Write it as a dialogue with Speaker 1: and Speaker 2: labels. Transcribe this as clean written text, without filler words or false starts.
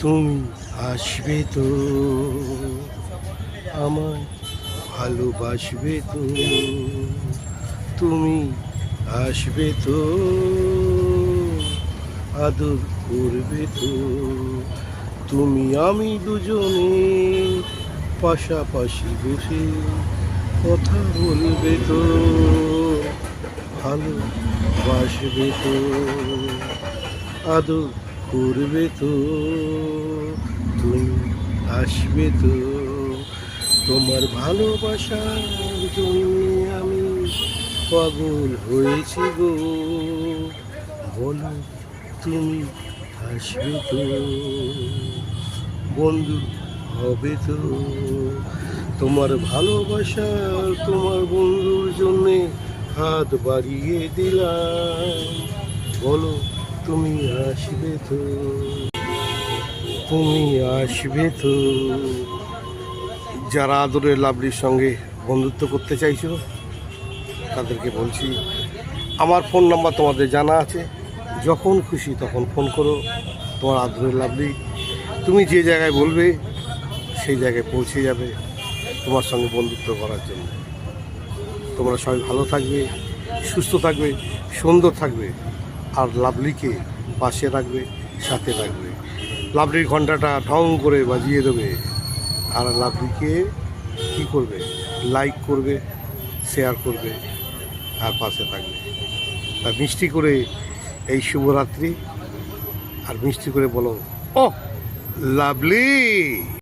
Speaker 1: তুমি আসবে তো, আমায় ভালোবাসবে তো, তুমি আসবে তো, আদর করবে তো, তুমি আমি দুজনে পাশাপাশি বসে কথা বলবে তো, ভালোবাসবে তো, আদর করবে তো, তুমি আসবে তো। তোমার ভালোবাসার জন্য আমি পাগল হয়েছি গো, বলো তুমি আসবে তো, বন্ধু হবে তো। তোমার ভালোবাসা তোমার বন্ধুর জন্যে হাত বাড়িয়ে দিলাম, বলো তুমি আসবে তো, তুমি আসবে তো। যারা আদরের লাভলির সঙ্গে বন্ধুত্ব করতে চাইছো তাদেরকে বলছি, আমার ফোন নাম্বার তোমাদের জানা আছে, যখন খুশি তখন ফোন করো। তোমার আদরের লাভলি তুমি যে জায়গায় বলবে সেই জায়গায় পৌঁছে যাবে তোমার সঙ্গে বন্ধুত্ব করার জন্য। তোমরা সবাই ভালো থাকবে, সুস্থ থাকবে, সুন্দর থাকবে, আর লাভলিকে পাশে রাখবে, সাথে রাখবে। লাভলির ঘন্টাটা ঢং করে বাজিয়ে দেবে, আর লাভলিকে কী করবে, লাইক করবে, শেয়ার করবে, আর পাশে থাকবে। আর মিষ্টি করে এই শুভরাত্রি, আর মিষ্টি করে বলো, ও লাভলি।